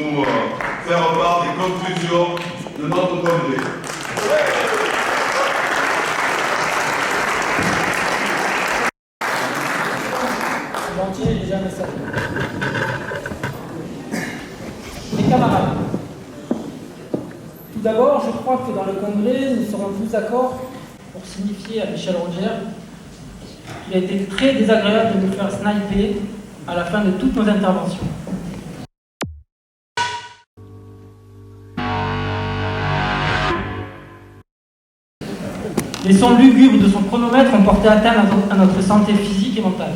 nous faire part des conclusions de notre congrès. Gentil, déjà message. Mes camarades, tout d'abord, je crois que dans le congrès, nous serons tous d'accord pour signifier à Michel Roger qu'il a été très désagréable de nous faire sniper à la fin de toutes nos interventions. Les sons lugubres de son chronomètre ont porté atteinte à notre santé physique et mentale.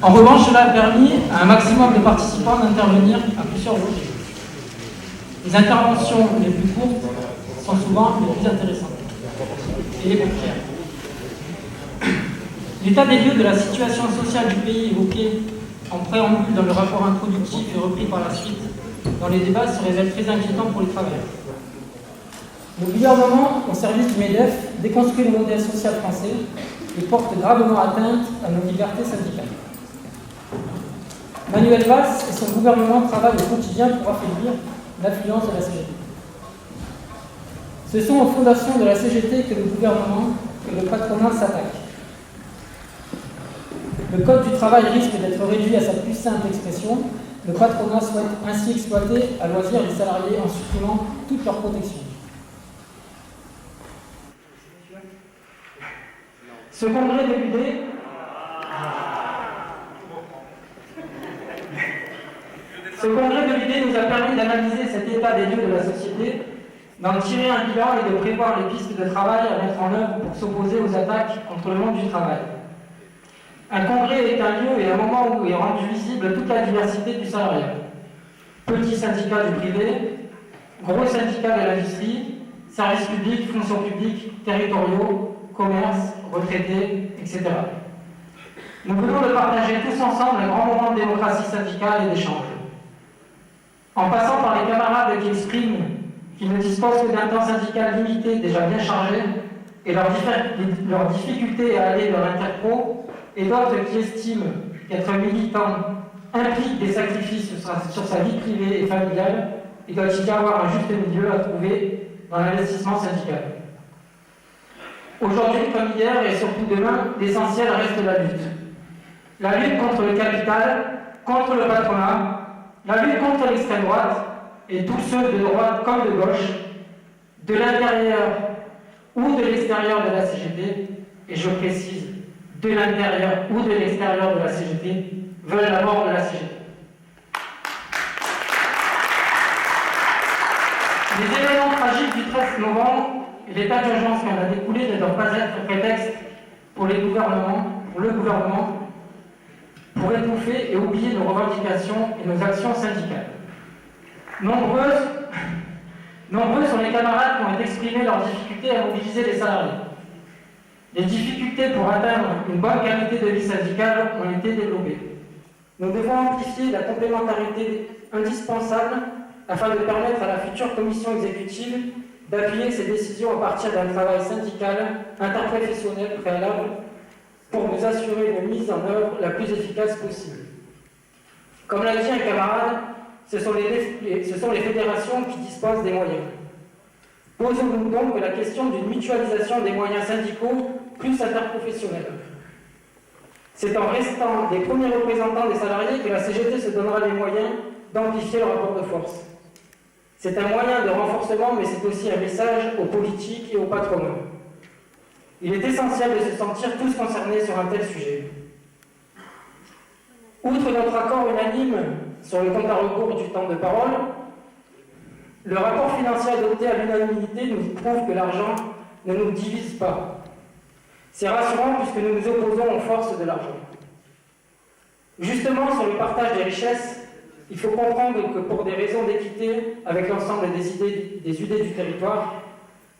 En revanche, cela a permis à un maximum de participants d'intervenir à plusieurs reprises. Les interventions les plus courtes sont souvent les plus intéressantes et les plus claires. L'état des lieux de la situation sociale du pays évoqué en préambule dans le rapport introductif et repris par la suite dans les débats se révèle très inquiétant pour les travailleurs. Le gouvernement, au service du MEDEF, déconstruit le modèle social français et porte gravement atteinte à nos libertés syndicales. Manuel Valls et son gouvernement travaillent au quotidien pour affaiblir l'influence de la CGT. Ce sont aux fondations de la CGT que le gouvernement, que le patronat s'attaque. Le Code du travail risque d'être réduit à sa plus simple expression. Le patronat souhaite ainsi exploiter à loisir les salariés en supprimant toute leur protection. Ce congrès de l'UD nous a permis d'analyser cet état des lieux de la société, d'en tirer un bilan et de prévoir les pistes de travail à mettre en œuvre pour s'opposer aux attaques contre le monde du travail. Un congrès est un lieu et un moment où est rendue visible toute la diversité du salariat. Petits syndicats du privé, gros syndicats de l'industrie, services publics, fonctions publiques, territoriaux, commerce, retraités, etc. Nous voulons de partager tous ensemble un grand moment de démocratie syndicale et d'échange. En passant par les camarades qui expriment qu'ils ne disposent que d'un temps syndical limité déjà bien chargé et leur difficulté à aller vers l'interpro, et d'autres qui estiment qu'être militant implique des sacrifices sur sa vie privée et familiale, il doit y avoir un juste milieu à trouver dans l'investissement syndical. Aujourd'hui, comme hier et surtout demain, l'essentiel reste la lutte. La lutte contre le capital, contre le patronat, la lutte contre l'extrême droite et tous ceux de droite comme de gauche, de l'intérieur ou de l'extérieur de la CGT, et je précise, de l'intérieur ou de l'extérieur de la CGT, veulent la mort de la CGT. Les événements tragiques du 13 novembre et l'état d'urgence qui en a découlé ne doivent pas être prétexte pour le gouvernement, pour étouffer et oublier nos revendications et nos actions syndicales. Nombreux sont les camarades qui ont exprimé leurs difficultés à mobiliser les salariés. Les difficultés pour atteindre une bonne qualité de vie syndicale ont été développées. Nous devons amplifier la complémentarité indispensable afin de permettre à la future commission exécutive d'appuyer ses décisions à partir d'un travail syndical interprofessionnel préalable pour nous assurer une mise en œuvre la plus efficace possible. Comme l'a dit un camarade, ce sont les fédérations qui disposent des moyens. Posons-nous donc la question d'une mutualisation des moyens syndicaux plus interprofessionnels. C'est en restant des premiers représentants des salariés que la CGT se donnera les moyens d'amplifier le rapport de force. C'est un moyen de renforcement, mais c'est aussi un message aux politiques et aux patronats. Il est essentiel de se sentir tous concernés sur un tel sujet. Outre notre accord unanime sur le compte à rebours du temps de parole, le rapport financier adopté à l'unanimité nous prouve que l'argent ne nous divise pas. C'est rassurant puisque nous nous opposons aux forces de l'argent. Justement, sur le partage des richesses, il faut comprendre que pour des raisons d'équité avec l'ensemble des idées du territoire,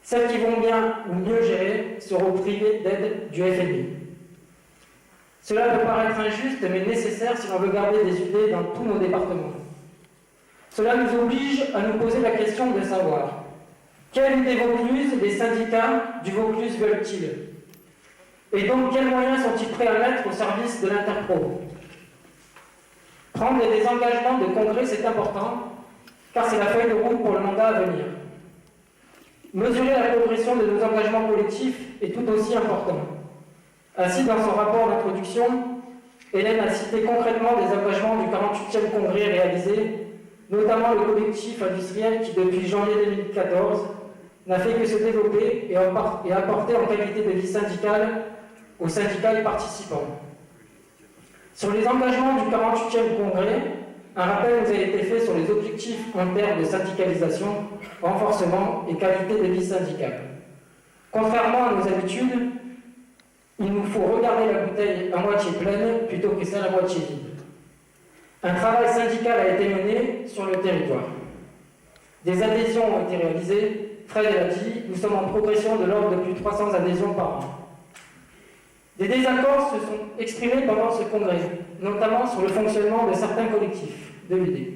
celles qui vont bien ou mieux gérer seront privées d'aide du FMI. Cela peut paraître injuste, mais nécessaire si l'on veut garder des idées dans tous nos départements. Cela nous oblige à nous poser la question de savoir quelle idée Vaucluse les syndicats du Vaucluse veulent-ils? Et donc quels moyens sont-ils prêts à mettre au service de l'Interpro? Prendre des engagements de congrès, c'est important, car c'est la feuille de route pour le mandat à venir. Mesurer la progression de nos engagements collectifs est tout aussi important. Ainsi, dans son rapport d'introduction, Hélène a cité concrètement des engagements du 48e congrès réalisés, notamment le collectif industriel qui, depuis janvier 2014, n'a fait que se développer et apporter en qualité de vie syndicale aux syndicats et participants. Sur les engagements du 48e congrès, un rappel nous a été fait sur les objectifs en termes de syndicalisation, renforcement et qualité de vie syndicale. Contrairement à nos habitudes, il nous faut regarder la bouteille à moitié pleine plutôt que celle à moitié vide. Un travail syndical a été mené sur le territoire. Des adhésions ont été réalisées. Fred l'a dit, nous sommes en progression de l'ordre de plus de 300 adhésions par an. Des désaccords se sont exprimés pendant ce congrès, notamment sur le fonctionnement de certains collectifs de l'UD.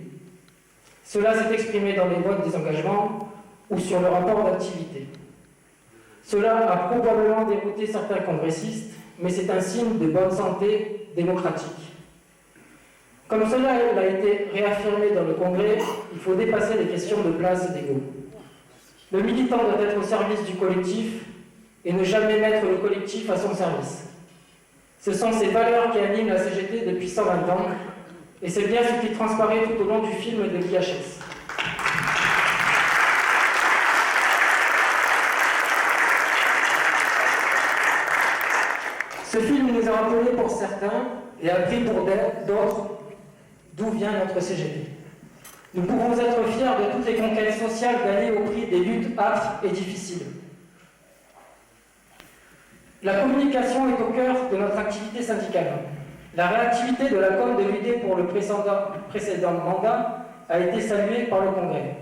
Cela s'est exprimé dans les votes des engagements ou sur le rapport d'activité. Cela a probablement dérouté certains congressistes, mais c'est un signe de bonne santé démocratique. Comme cela a été réaffirmé dans le congrès, il faut dépasser les questions de place et d'ego. Le militant doit être au service du collectif et ne jamais mettre le collectif à son service. Ce sont ces valeurs qui animent la CGT depuis 120 ans, et c'est bien ce qui transparaît tout au long du film de l'IHS. Ce film nous a rappelé pour certains, et appris pour d'autres, d'où vient notre CGT. Nous pouvons être fiers de toutes les conquêtes sociales gagnées au prix des luttes âpres et difficiles. La communication est au cœur de notre activité syndicale. La réactivité de la com de l'UD pour le précédent mandat a été saluée par le Congrès.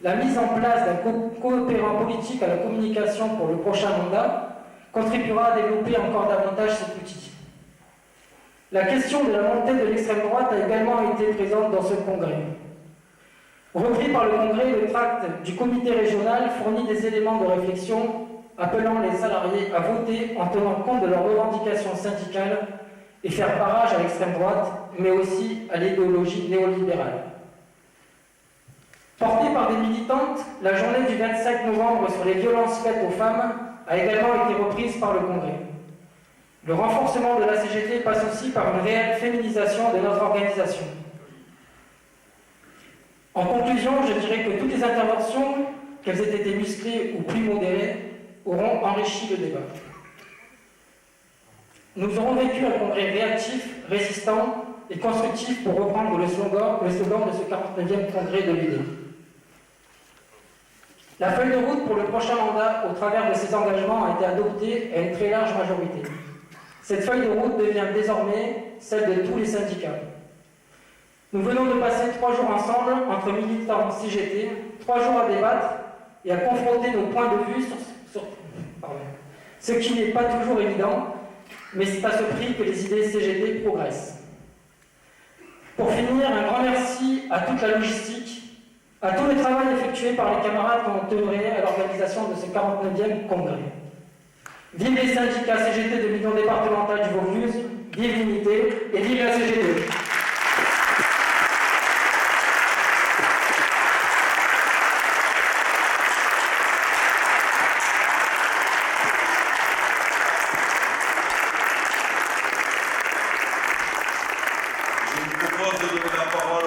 La mise en place d'un coopérant politique à la communication pour le prochain mandat contribuera à développer encore davantage cet outil. La question de la montée de l'extrême droite a également été présente dans ce congrès. Repris par le congrès, le tract du comité régional fournit des éléments de réflexion appelant les salariés à voter en tenant compte de leurs revendications syndicales et faire barrage à l'extrême droite, mais aussi à l'idéologie néolibérale. Portée par des militantes, la journée du 25 novembre sur les violences faites aux femmes a également été reprise par le congrès. Le renforcement de la CGT passe aussi par une réelle féminisation de notre organisation. En conclusion, je dirais que toutes les interventions, qu'elles aient été musclées ou plus modérées, auront enrichi le débat. Nous aurons vécu un congrès réactif, résistant et constructif pour reprendre le slogan de ce 49e congrès de l'UD. La feuille de route pour le prochain mandat, au travers de ces engagements, a été adoptée à une très large majorité. Cette feuille de route devient désormais celle de tous les syndicats. Nous venons de passer 3 jours ensemble, entre militants CGT, 3 jours à débattre et à confronter nos points de vue sur ce qui n'est pas toujours évident, mais c'est à ce prix que les idées CGT progressent. Pour finir, un grand merci à toute la logistique, à tout le travail effectué par les camarades qui ont œuvré à l'organisation de ce 49e congrès. Vive les syndicats CGT de l'Union départementale du Vaucluse, vive l'unité et vive la CGT. Je vous propose de donner la parole